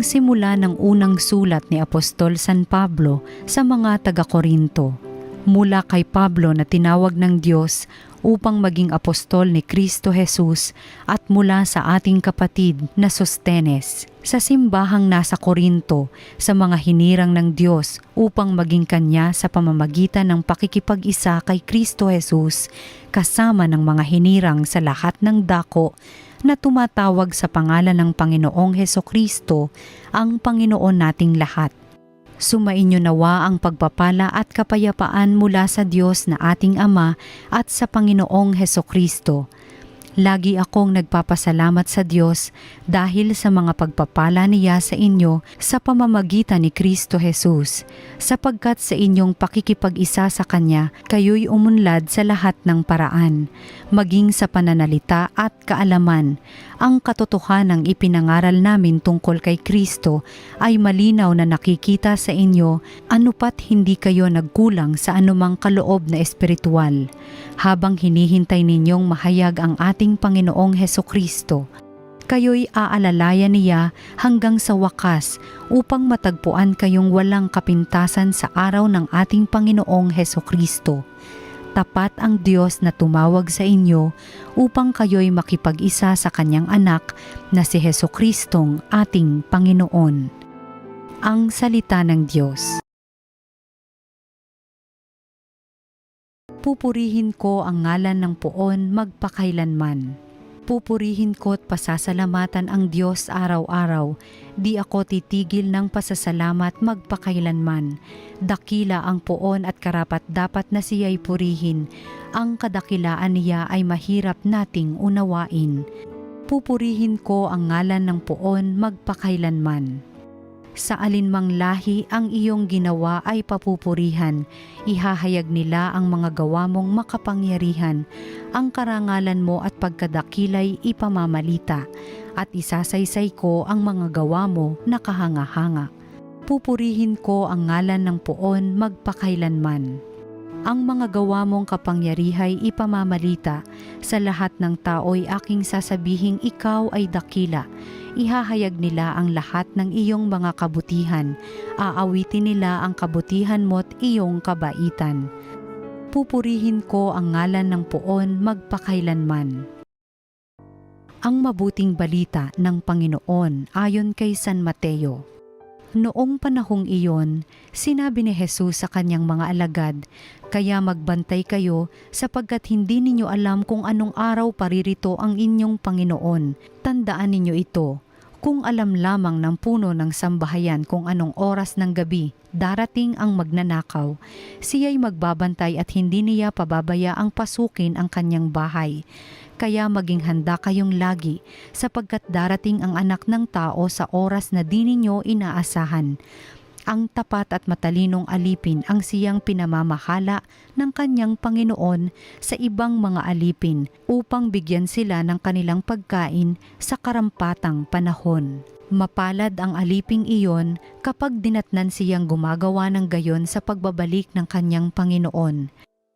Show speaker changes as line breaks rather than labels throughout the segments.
ang simula ng unang sulat ni Apostol San Pablo sa mga taga-Korinto. Mula kay Pablo na tinawag ng Diyos upang maging apostol ni Kristo Jesus at mula sa ating kapatid na Sostenes, sa simbahang nasa Korinto, sa mga hinirang ng Diyos upang maging kanya sa pamamagitan ng pakikipag-isa kay Kristo Jesus, kasama ng mga hinirang sa lahat ng dako na tumatawag sa pangalan ng Panginoong Hesukristo, ang Panginoon nating lahat. Sumainyo nawa ang pagpapala at kapayapaan mula sa Diyos na ating Ama at sa Panginoong Hesukristo. Lagi akong nagpapasalamat sa Diyos dahil sa mga pagpapala niya sa inyo sa pamamagitan ni Kristo Jesus, sapagkat sa inyong pakikipag-isa sa Kanya, kayo'y umunlad sa lahat ng paraan, maging sa pananalita at kaalaman. Ang katotohanang ipinangaral namin tungkol kay Kristo ay malinaw na nakikita sa inyo, anupat hindi kayo nagkulang sa anumang kaloob na espiritual, habang hinihintay ninyong mahayag ang ating Panginoong Hesukristo. Kayo'y aalalayan niya hanggang sa wakas upang matagpuan kayong walang kapintasan sa araw ng ating Panginoong Hesukristo. Tapat ang Diyos na tumawag sa inyo upang kayo'y makipag-isa sa Kanyang anak na si Hesukristong ating Panginoon. Ang salita ng Diyos. Pupurihin ko ang ngalan ng Poon magpakailanman. Pupurihin ko at pasasalamatan ang Diyos araw-araw. Di ako titigil ng pasasalamat magpakailanman. Dakila ang Poon at karapat-dapat na siya'y purihin. Ang kadakilaan niya ay mahirap nating unawain. Pupurihin ko ang ngalan ng Poon magpakailanman. Sa alinmang lahi ang iyong ginawa ay papupurihan. Ihahayag nila ang mga gawa mong makapangyarihan. Ang karangalan mo at pagkadakilay ipamamalita. At isasaysay ko ang mga gawa mo na kahanga-hanga. Pupurihin ko ang ngalan ng Poon magpakailanman. Ang mga gawa mong kapangyarihay ipamamalita. Sa lahat ng tao'y aking sasabihing ikaw ay dakila. Ihahayag nila ang lahat ng iyong mga kabutihan. Aawitin nila ang kabutihan mo't iyong kabaitan. Pupurihin ko ang ngalan ng Poon magpakailanman. Ang mabuting balita ng Panginoon ayon kay San Mateo. Noong panahong iyon, sinabi ni Jesus sa kanyang mga alagad, "Kaya magbantay kayo sapagkat hindi ninyo alam kung anong araw paririto ang inyong Panginoon. Tandaan ninyo ito, kung alam lamang ng puno ng sambahayan kung anong oras ng gabi darating ang magnanakaw, siya'y magbabantay at hindi niya pababayaang pasukin ang kanyang bahay. Kaya maging handa kayong lagi, sapagkat darating ang Anak ng Tao sa oras na di ninyo inaasahan. Ang tapat at matalinong alipin ang siyang pinamamahala ng kanyang Panginoon sa ibang mga alipin upang bigyan sila ng kanilang pagkain sa karampatang panahon. Mapalad ang aliping iyon kapag dinatnan siyang gumagawa ng gayon sa pagbabalik ng kanyang Panginoon.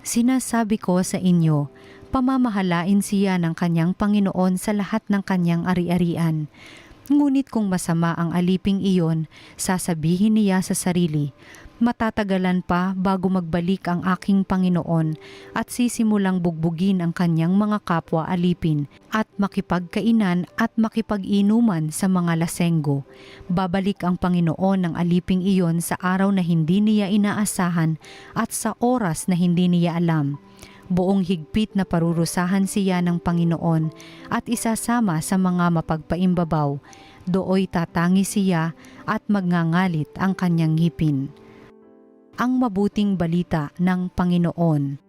Sinasabi ko sa inyo, pamamahalain siya ng kanyang Panginoon sa lahat ng kanyang ari-arian. Ngunit kung masama ang aliping iyon, sasabihin niya sa sarili, matatagalan pa bago magbalik ang aking Panginoon at sisimulang bugbugin ang kanyang mga kapwa alipin at makipagkainan at makipag-inuman sa mga lasenggo. Babalik ang Panginoon ng aliping iyon sa araw na hindi niya inaasahan at sa oras na hindi niya alam. Buong higpit na parurusahan siya ng Panginoon at isasama sa mga mapagpaimbabaw. Dooy tatangi siya at magngangalit ang kanyang ngipin. Ang mabuting balita ng Panginoon.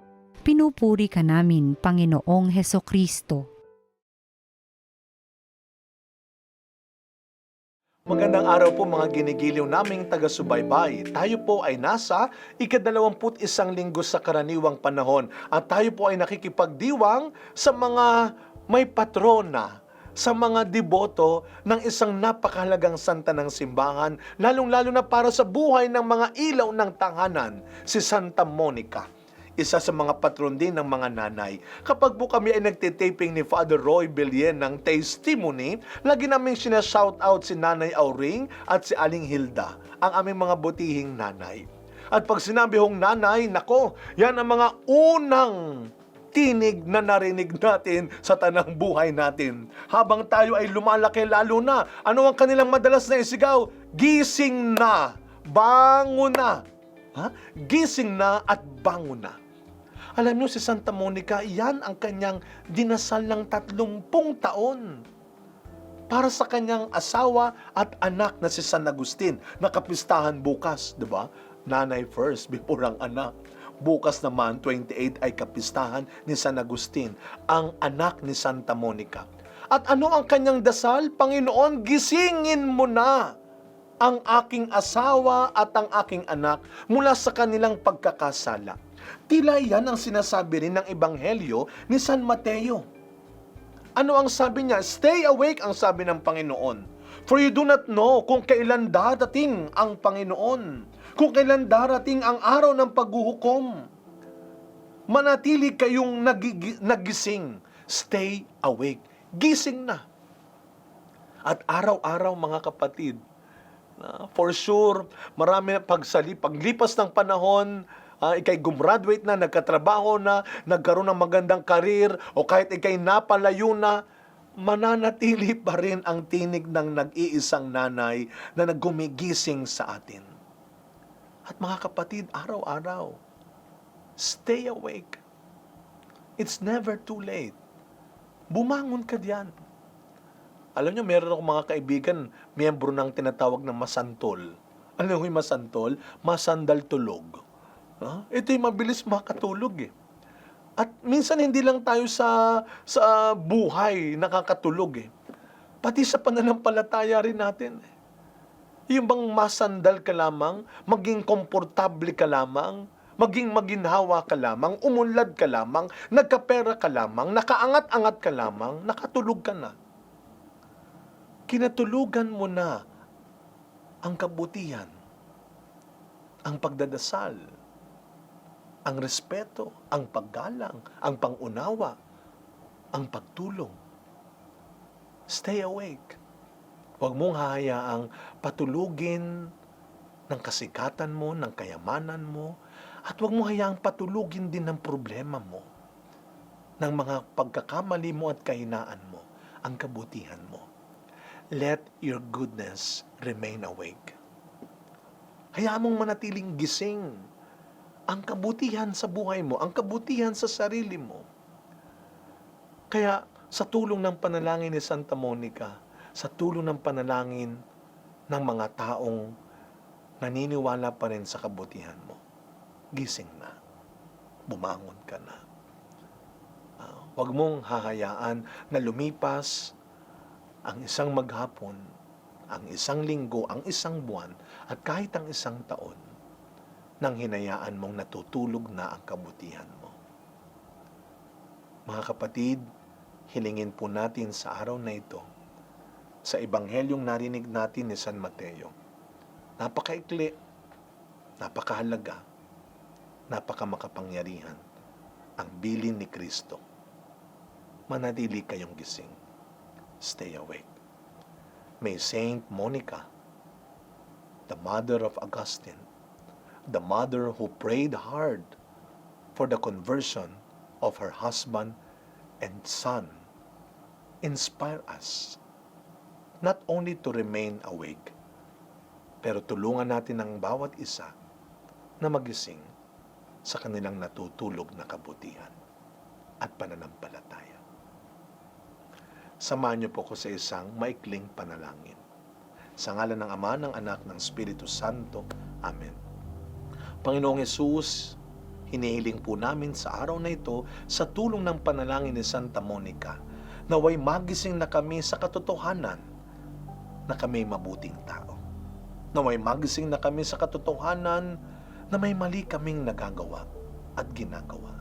Pinupuri ka namin, Panginoong Hesukristo.
Magandang araw po mga ginigiliw naming taga-subaybay. Tayo po ay nasa ika-21 linggo sa karaniwang panahon at tayo po ay nakikipagdiwang sa mga may patrona, sa mga deboto ng isang napakahalagang santa ng simbahan, lalong-lalo na para sa buhay ng mga ilaw ng tahanan, si Santa Monica. isa sa mga patron din ng mga nanay. Kapag po kami ay nagtitaping ni Father Roy Belien ng Testimony, lagi naming sinashoutout si Nanay Auring at si Aling Hilda, ang aming mga butihing nanay. At pag sinabi hong nanay, nako, yan ang mga unang tinig na narinig natin sa tanang buhay natin. Habang tayo ay lumalaki lalo na, ano ang kanilang madalas na isigaw? Gising na, bangon na. Gising na at bangon na. Alam niyo si Santa Monica, yan ang kanyang dinasal ng 30 taon para sa kanyang asawa at anak na si San Agustin na kapistahan bukas, di ba? Nanay first before ang anak. Bukas naman, 28 ay kapistahan ni San Agustin, ang anak ni Santa Monica. At ano ang kanyang dasal? Panginoon, gisingin mo na ang aking asawa at ang aking anak mula sa kanilang pagkakasala. Tila yan ang sinasabi rin ng Ebanghelyo ni San Mateo. Ano ang sabi niya? Stay awake ang sabi ng Panginoon. For you do not know kung kailan dadating ang Panginoon. Kung kailan darating ang araw ng paghuhukom. Manatili kayong nagising. Stay awake. Gising na. At araw-araw mga kapatid, for sure, marami paglipas ng panahon, ikay gumraduate na, nagkatrabaho na, nagkaroon ng magandang karir, o kahit ikay napalayo na, mananatili pa rin ang tinig ng nag-iisang nanay na naggumigising sa atin. At mga kapatid, araw-araw, stay awake. It's never too late. Bumangon ka diyan. Alam niyo, meron akong mga kaibigan, miyembro ng tinatawag na masantol. Alam niyo yung masantol? Masandal tulog. Ito'y mabilis makatulog eh. At minsan hindi lang tayo sa buhay nakakatulog eh. Pati sa pananampalataya rin natin eh. Yung bang masandal ka lamang, maging komportable ka lamang, maging maginhawa ka lamang, umunlad ka lamang, nagkapera ka lamang, nakaangat-angat ka lamang, nakatulog ka na. Kinatulugan mo na ang kabutihan, ang pagdadasal, ang respeto, ang paggalang, ang pangunawa, ang pagtulong. Stay awake. Huwag mong hahayaang patulugin ng kasikatan mo, ng kayamanan mo, at huwag mong hayaang patulugin din ng problema mo, ng mga pagkakamali mo at kahinaan mo, ang kabutihan mo. Let your goodness remain awake. Hayaan mong manatiling gising ang kabutihan sa buhay mo, ang kabutihan sa sarili mo. Kaya sa tulong ng panalangin ni Santa Monica, sa tulong ng panalangin ng mga taong naniniwala pa rin sa kabutihan mo, gising na, bumangon ka na. Huwag mong hahayaan na lumipas ang isang maghapon, ang isang linggo, ang isang buwan, at kahit ang isang taon, nang hinayaan mong natutulog na ang kabutihan mo. Mga kapatid, hilingin po natin sa araw na ito, sa Ebanghelyong narinig natin ni San Mateo. Napakaikli, napakahalaga, napakamakapangyarihan ang bilin ni Kristo. Manatili kayong gising. Stay awake. May Saint Monica, the mother of Augustine, the mother who prayed hard for the conversion of her husband and son, inspire us not only to remain awake, pero tulungan natin ang bawat isa na magising sa kanilang natutulog na kabutihan at pananampalataya. Samahan niyo po ko sa isang maikling panalangin. Sa ngalan ng Ama, ng Anak, ng Espiritu Santo. Amen. Panginoong Hesus, hinihiling po namin sa araw na ito sa tulong ng panalangin ni Santa Monica, naway magising na kami sa katotohanan na kami mabuting tao. Naway magising na kami sa katotohanan na may mali kaming nagagawa at ginagawa.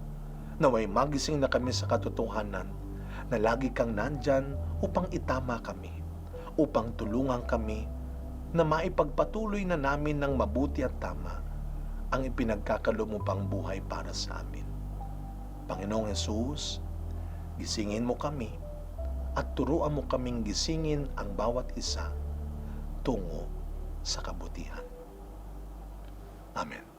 Naway magising na kami sa katotohanan na lagi kang nandyan upang itama kami, upang tulungan kami na maipagpatuloy na namin ng mabuti at tama ang ipinagkakaloob mo pang buhay para sa amin. Panginoong Hesus, gisingin mo kami at turuan mo kaming gisingin ang bawat isa tungo sa kabutihan. Amen.